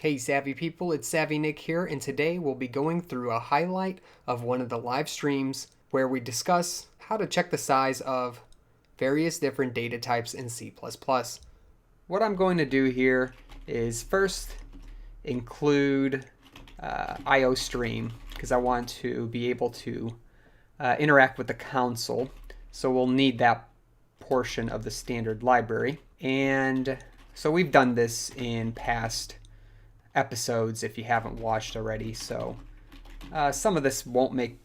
Hey Savvy people, it's SavvyNik here, and today we'll be going through a highlight of one of the live streams where we discuss how to check the size of various different data types in C++. What I'm going to do here is first include IOStream because I want to be able to interact with the console, so we'll need that portion of the standard library. And so we've done this in past episodes if you haven't watched already, so some of this won't make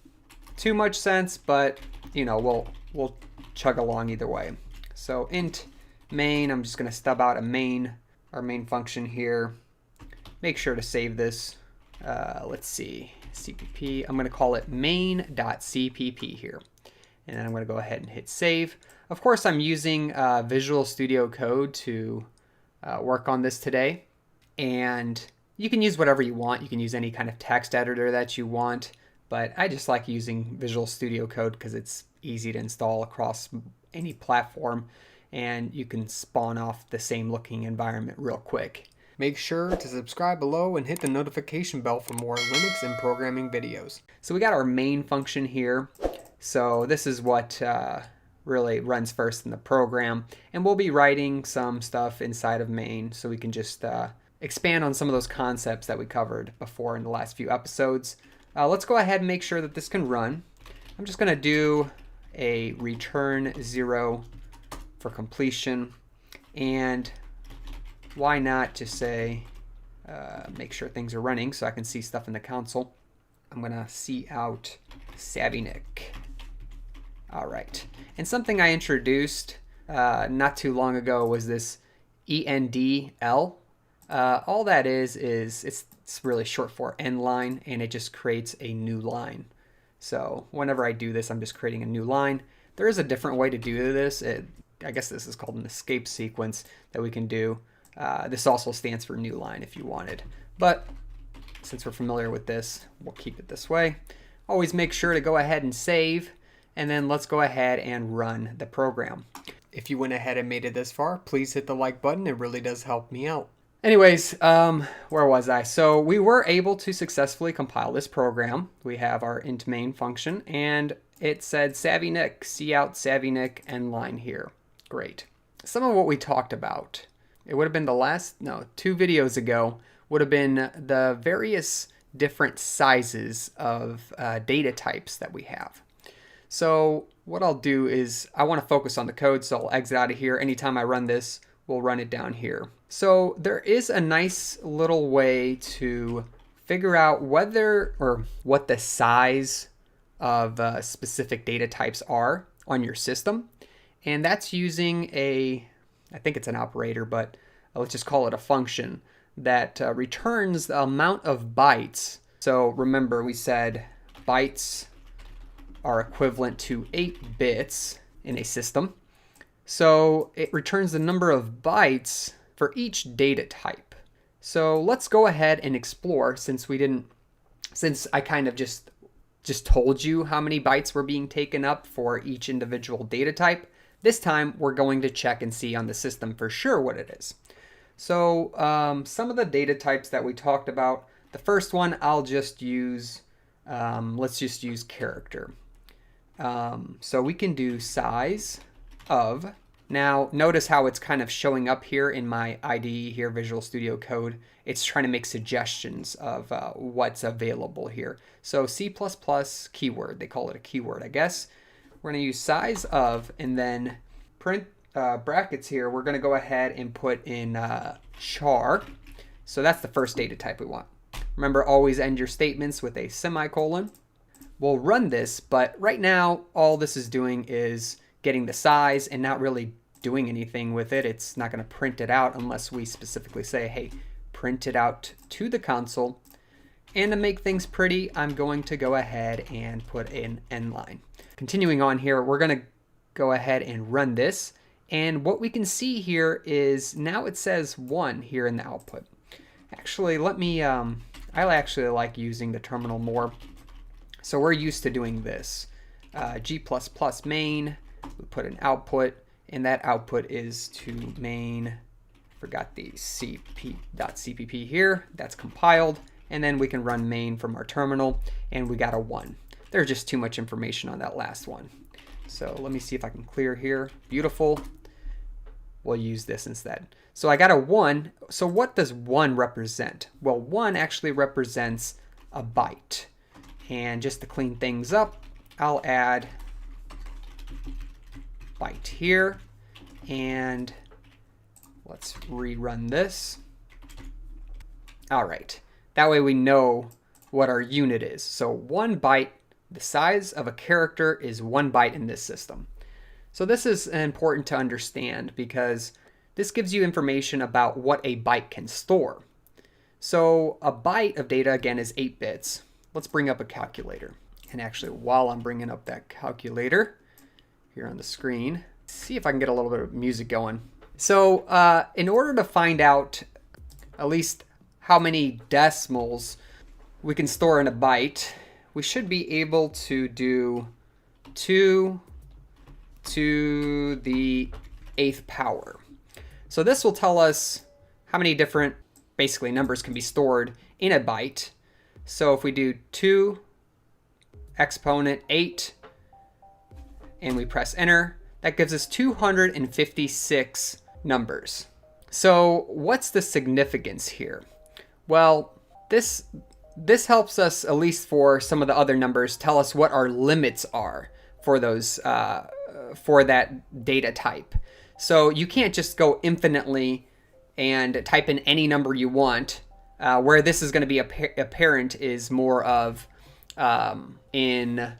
too much sense, but you know, we'll chug along either way. So int main, I'm just going to stub out our main function here. Make sure to save this. Let's see, cpp. I'm going to call it main.cpp here, and then I'm going to go ahead and hit save. Of course, I'm using Visual Studio Code to work on this today, and you can use whatever you want. You can use any kind of text editor that you want, but I just like using Visual Studio Code because it's easy to install across any platform, and you can spawn off the same looking environment real quick. Make sure to subscribe below and hit the notification bell for more Linux and programming videos. So we got our main function here. So this is what really runs first in the program, and we'll be writing some stuff inside of main so we can just expand on some of those concepts that we covered before in the last few episodes. Let's go ahead and make sure that this can run. I'm just going to do a return 0 for completion, and why not just say make sure things are running so I can see stuff in the console. I'm going to see out SavvyNik. All right, and something I introduced not too long ago was this ENDL. All that is it's really short for end line, and it just creates a new line. So whenever I do this, I'm just creating a new line. There is a different way to do this. I guess this is called an escape sequence that we can do. This also stands for new line if you wanted, but since we're familiar with this, we'll keep it this way. Always make sure to go ahead and save, and then let's go ahead and run the program. If you went ahead and made it this far, please hit the like button. It really does help me out. Anyways, where was I? So we were able to successfully compile this program. We have our int main function, and it said SavvyNik, cout SavvyNik end line here. Great. Some of what we talked about, it would have been two videos ago, would have been the various different sizes of data types that we have. So what I'll do is I want to focus on the code, so I'll exit out of here. Anytime I run this, we'll run it down here. So there is a nice little way to figure out whether or what the size of specific data types are on your system. And that's using I think it's an operator, but let's just call it a function that returns the amount of bytes. So remember, we said bytes are equivalent to 8 bits in a system. So it returns the number of bytes for each data type. So let's go ahead and explore, since I kind of just told you how many bytes were being taken up for each individual data type. This time we're going to check and see on the system for sure what it is. So some of the data types that we talked about, the first one I'll just use, let's just use character. So we can do size of. Now notice how it's kind of showing up here in my IDE here, Visual Studio Code. It's trying to make suggestions of what's available here. So C++ keyword, they call it a keyword, I guess. We're going to use size of, and then print brackets here. We're going to go ahead and put in char. So that's the first data type we want. Remember, always end your statements with a semicolon. We'll run this, but right now all this is doing is getting the size and not really doing anything with it. It's not going to print it out unless we specifically say, hey, print it out to the console. And to make things pretty, I'm going to go ahead and put an end line. Continuing on here, we're going to go ahead and run this. And what we can see here is now it says 1 here in the output. Actually, I actually like using the terminal more. So we're used to doing this. G++ main, we put an output, and that output is to main Forgot the cp.cpp here. That's compiled. And then we can run main from our terminal, and we got a 1. There's just too much information on that last one. So let me see if I can clear here. Beautiful. We'll use this instead. So I got a 1. So what does 1 represent? Well, 1 actually represents a byte. And just to clean things up, I'll add byte here. And let's rerun this. All right. That way we know what our unit is. So 1 byte, the size of a character is 1 byte in this system. So this is important to understand because this gives you information about what a byte can store. So a byte of data, again, is 8 bits. Let's bring up a calculator. And actually, while I'm bringing up that calculator here on the screen, see if I can get a little bit of music going. So in order to find out at least how many decimals we can store in a byte, we should be able to do 2 to the 8th power. So this will tell us how many different, basically, numbers can be stored in a byte. So if we do 2 exponent 8 and we press enter, that gives us 256 numbers. So what's the significance here? Well, this helps us, at least for some of the other numbers, tell us what our limits are for those for that data type. So you can't just go infinitely and type in any number you want. Where this is going to be apparent is more of in,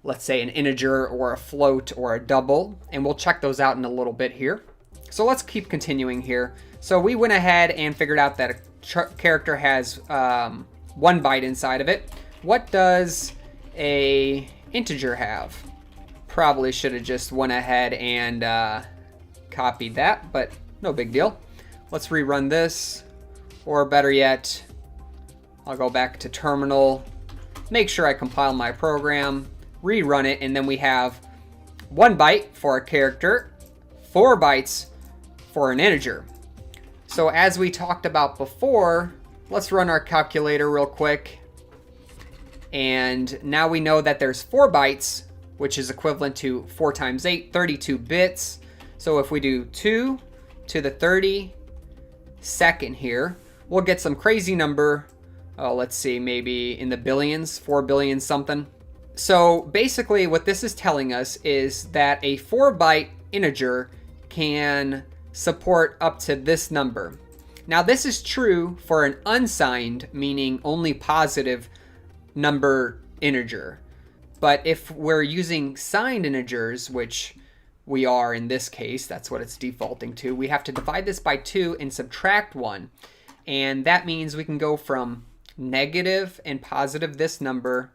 let's say, an integer or a float or a double, and we'll check those out in a little bit here. So let's keep continuing here. So we went ahead and figured out that a character has 1 byte inside of it. What does a integer have? Probably should have just went ahead and copied that, but no big deal. Let's rerun this, or better yet, I'll go back to terminal, make sure I compile my program, rerun it, and then we have 1 byte for a character, 4 bytes for an integer. So as we talked about before, let's run our calculator real quick. And now we know that there's 4 bytes, which is equivalent to 4 times 8, 32 bits. So if we do 2 to the 32nd here, we'll get some crazy number. Oh, let's see, maybe in the billions, 4 billion something. So basically what this is telling us is that a 4 byte integer can support up to this number. Now this is true for an unsigned, meaning only positive number integer. But if we're using signed integers, which we are in this case, that's what it's defaulting to, we have to divide this by 2 and subtract 1. And that means we can go from negative and positive this number,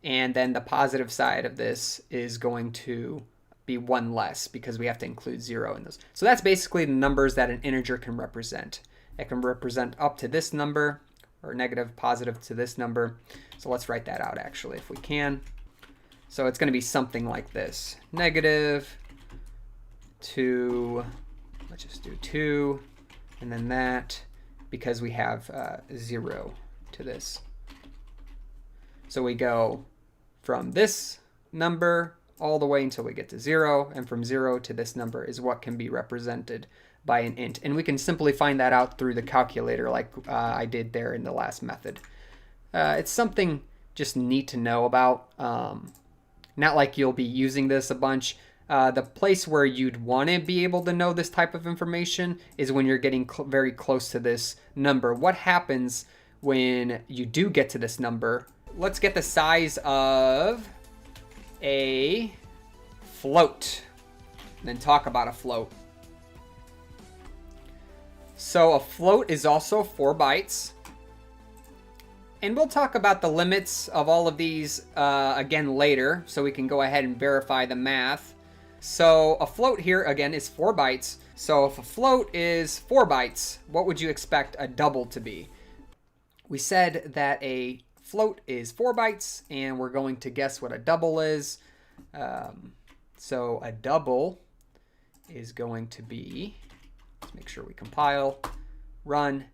and then the positive side of this is going to be 1 less because we have to include 0 in those. So that's basically the numbers that an integer can represent. It can represent up to this number, or negative, positive to this number. So let's write that out actually if we can. So it's going to be something like this. Negative to, let's just do 2, and then that, because we have 0 to this. So we go from this number all the way until we get to 0, and from 0 to this number is what can be represented by an int. And we can simply find that out through the calculator like I did there in the last method. It's something just neat to know about. Not like you'll be using this a bunch. The place where you'd want to be able to know this type of information is when you're getting very close to this number. What happens when you do get to this number? Let's get the size of a float, and then talk about a float. So a float is also 4 bytes. And we'll talk about the limits of all of these again later, so we can go ahead and verify the math. So a float here, again, is 4 bytes. So if a float is 4 bytes, what would you expect a double to be? We said that a float is 4 bytes, and we're going to guess what a double is. So a double is going to be Let's make sure we compile, run,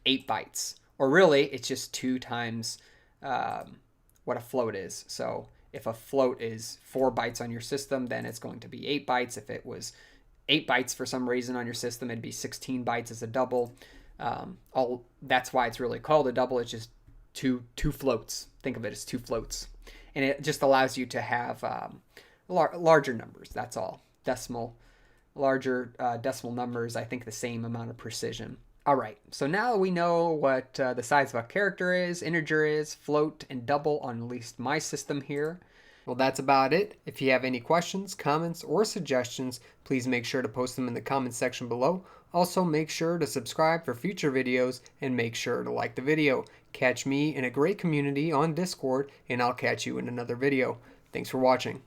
8 bytes. Or really, it's just 2 times what a float is. So if a float is 4 bytes on your system, then it's going to be 8 bytes. If it was 8 bytes for some reason on your system, it'd be 16 bytes as a double. That's why it's really called a double. It's just two floats. Think of it as 2 floats. And it just allows you to have larger numbers. That's all. Larger decimal numbers, I think the same amount of precision. All right, so now we know what the size of a character is, integer is, float, and double on at least my system here. Well, that's about it. If you have any questions, comments, or suggestions, please make sure to post them in the comments section below. Also, make sure to subscribe for future videos and make sure to like the video. Catch me in a great community on Discord, and I'll catch you in another video. Thanks for watching.